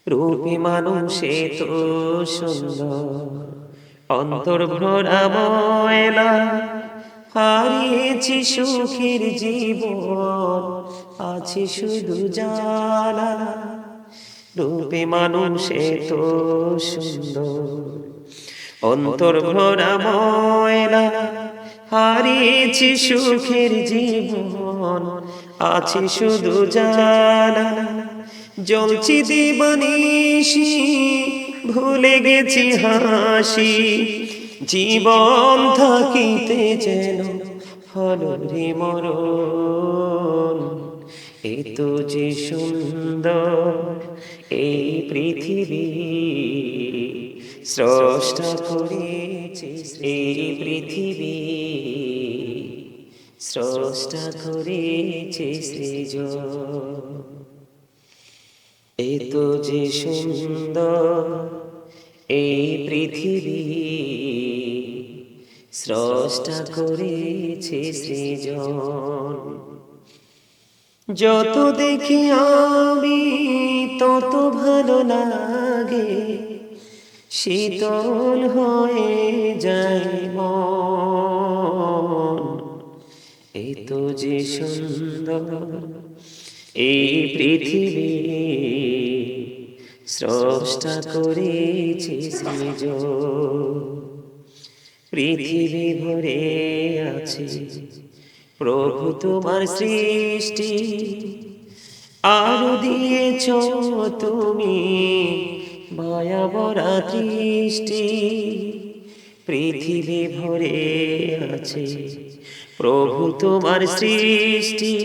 রূপী মানুষে তো সুন্দর, অন্তর ভরা ময়লা, হারিয়েছি সুখের জীবন, আছে শুধু জ্বালা। রূপে মানুষে তো সুন্দর, অন্তর ভরা ময়লা, হারিয়েছি সুখের জীবন, আছে শুধু জ্বালা। জ্বলছি দিবানিশি, ভুলে গেছি হাসি, জীবন থাকিতে যেন হলো রে মরণ। এ তো যে সুন্দর এই পৃথিবী, স্রষ্টা করেছে এই পৃথিবী, স্রষ্টা করেছে সৃজন। এ তো যে সুন্দর এই পৃথিবী, স্রষ্টা করেছে সৃজন। যত দেখি আমি তত ভালো লাগে, শীতল হয়ে যায় মন। এই তো যে সুন্দর এই পৃথিবী, স্রষ্টা করেছে সৃজন। পৃথিবী ভরে আছে প্রভু তোমার সৃষ্টি, আরো দিয়েছ তুমি মায়া ভরা দৃষ্টি। পৃথিবী ভরে আছে প্রভু তোমার সৃষ্টি,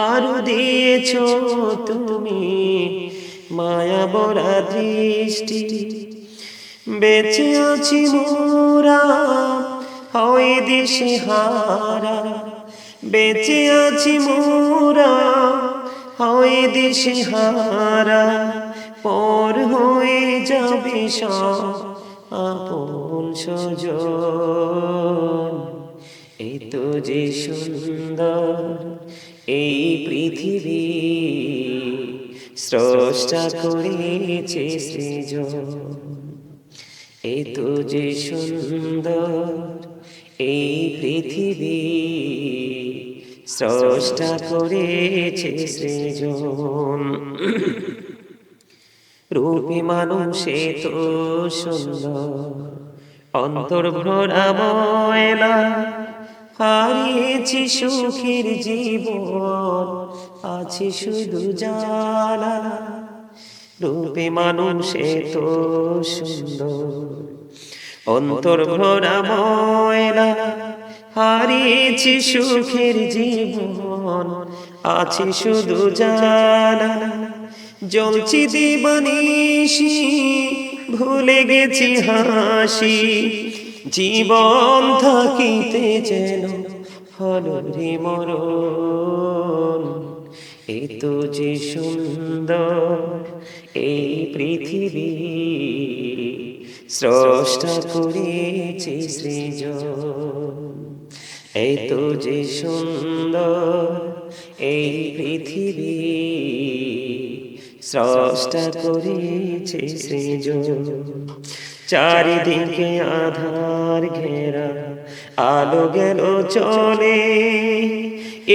আরো দিয়েছ তুমি মায়া ভরা দৃষ্টি। বেঁচে আছি মোরা হয় দিশে হারা, বেঁচে আছি মোরা হয় দিশে হারা, পর হয়ে যাবে সব আপন স্বজন। এ তো যে সুন্দর এই পৃথিবী, স্রষ্টা করেছে সৃজন। এ তো যে সুন্দর এই পৃথিবী, স্রষ্টা করেছে সৃজন। রূপী মানুষে তো সুন্দর, অন্তর ভরা ময়লা, হারিয়েছি সুখের জীবন, আছে শুধু জ্বালা। রূপে মানুষে তো সুন্দর, অন্তর ভরা ময়লা, হারিয়েছি সুখের জীবন, আছে শুধু জ্বালা। জ্বলছি দিবানিশি, ভুলে গেছি হাসি, জীবন থাকিতে যেন হলো রে মরণ। এ তো যে সুন্দর এই পৃথিবী, স্রষ্টা করেছে সৃজন। এ তো যে সুন্দর এই পৃথিবী, স্রষ্টা করেছে সৃজন। চারিদিকে আধার ঘেরা, আলো গেল চলে,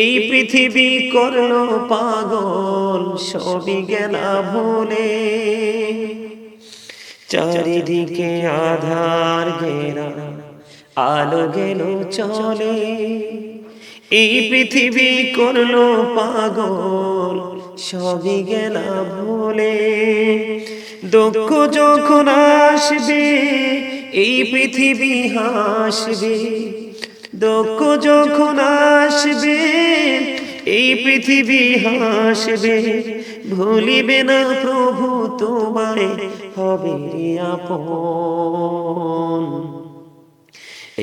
এই পৃথিবী করলো পাগল, সবই গেলা ভুলে। চারিদিকে আধার ঘেরা, আলো গেল চলে, এই পৃথিবী করলো পাগল, সবই গেলা ভুলে। দুঃখ যখন আসবে এই পৃথিবী হাসবে, দুঃখ যখন আসবে এই পৃথিবী হাসবে, ভুলিবে না প্রভু তোমায় হবে আপন।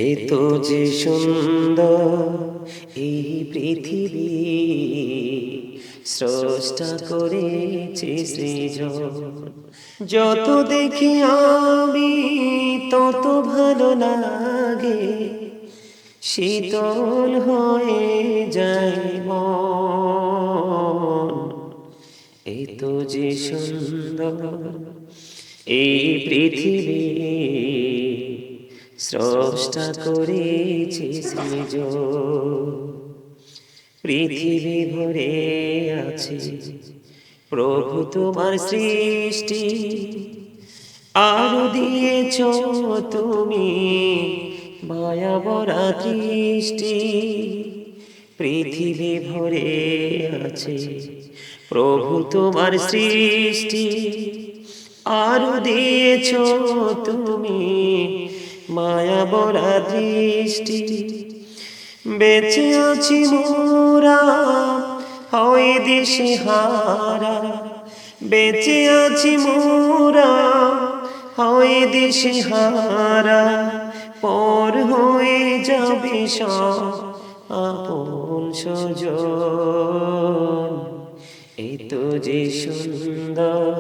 এ তো যে সুন্দর এই পৃথিবী, স্রষ্টা করেছে সৃজন। যত দেখি আমি তত ভালো লাগে, শীতল হয়ে যায় মন। এই তো যে সুন্দর এই পৃথিবী, স্রষ্টা করেছে সৃজন। পৃথিবী ভরে আছে প্রভু তোমার সৃষ্টি, আরো দিয়েছ তুমি মায়া ভরা দৃষ্টি। পৃথিবী ভরে আছে প্রভু তোমার সৃষ্টি, আরো দিয়েছ তুমি মায়া ভরা দৃষ্টি। বেঁচে আছি মোরা হয় দিশে হারা, বেঁচে আছি মোরা হয় দিশে হারা। পর হয়ে যাবে সব আপন স্বজন। এই তো যে সুন্দর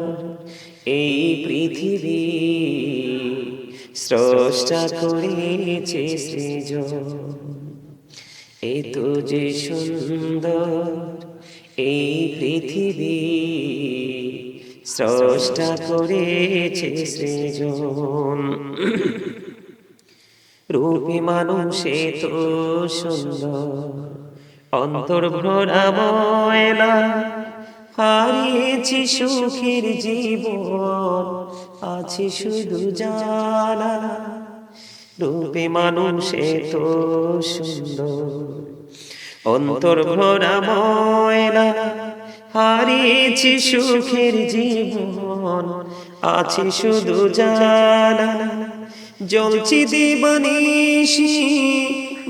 এই পৃথিবী, স্রষ্টা করেছে সৃজন। এই তো যে সুন্দর এই পৃথিবী, স্রষ্টা করেছে সৃজন। রূপী মানুষে তো সুন্দর, অন্তর ভরা ময়লা। হারিয়েছি সুখের জীবন, আছে শুধু জ্বালা। রূপে মানুষে তো সুন্দর, অন্তর ভরা ময়লা। হারিয়েছি সুখের জীবন, আছে শুধু জ্বালা। জ্বলছি দিবানিশি,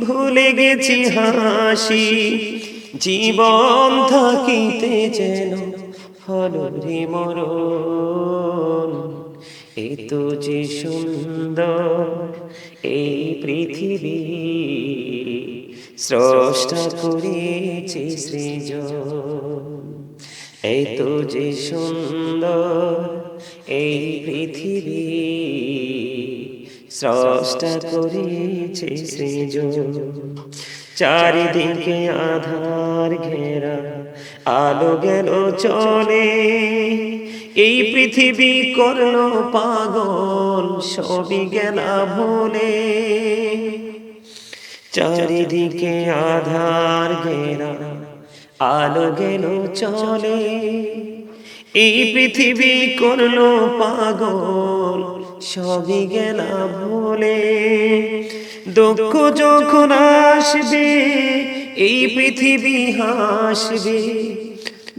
ভুলে গেছি হাসি। জীবন থাকিতে যেন হলো রে মরণ। এই তো যে সুন্দর এই পৃথিবী, স্রষ্টা করেছে সৃজন। এই তো যে সুন্দর এই পৃথিবী, স্রষ্টা করেছে সৃজন। চারিদিকে আধার ঘেরা, আলো গেল চলে। এই পৃথিবী করলো পাগল, সবই গেলা ভুলে। চারিদিকে আধার ঘেরা, আলো গেল চলে। এই পৃথিবী করলো পাগল, সবই গেলা ভুলে। দুঃখ যখন আসবে এই পৃথিবী হাসবে।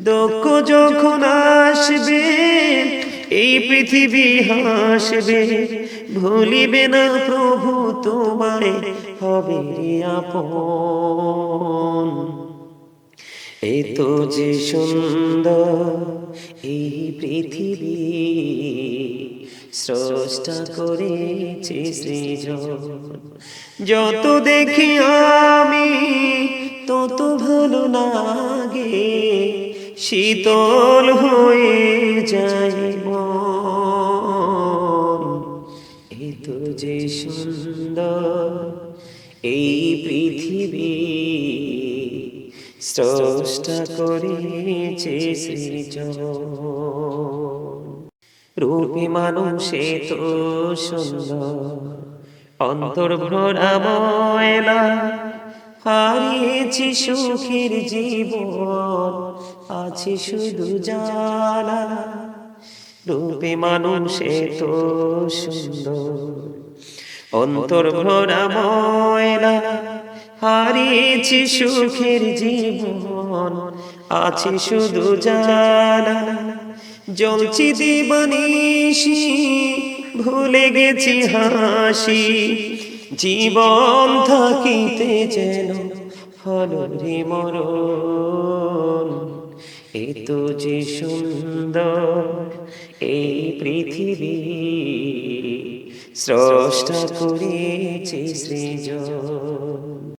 দুঃখ যখন আসবে এই পৃথিবী হাসবে। ভুলিবে না প্রভু তোমায়, হবে আপন। এই তো যে সুন্দর এই পৃথিবী, স্রষ্টা করেছে সৃজন। যত দেখি আমি তত ভালো লাগে, শীতল হয়ে যায় মন। এই তো যে সুন্দর এই পৃথিবী, স্রষ্টা করেছে সৃজন। রূপী মানুষে তো সুন্দর, অন্তর ভরা ময়লা। হারিয়েছি সুখের জীবন, আছে শুধু জ্বালা। রূপী মানুষে তো সুন্দর, অন্তর ভরা ময়লা। হারিয়েছি সুখের জীবন, আছে শুধু জ্বালা। জ্বলছি দিবানিশি, ভুলে গেছি হাসি। জীবন থাকিতে যেন হলো রে মরণ। এই তো যে সুন্দর এই পৃথিবী, স্রষ্টা করেছে সৃজন।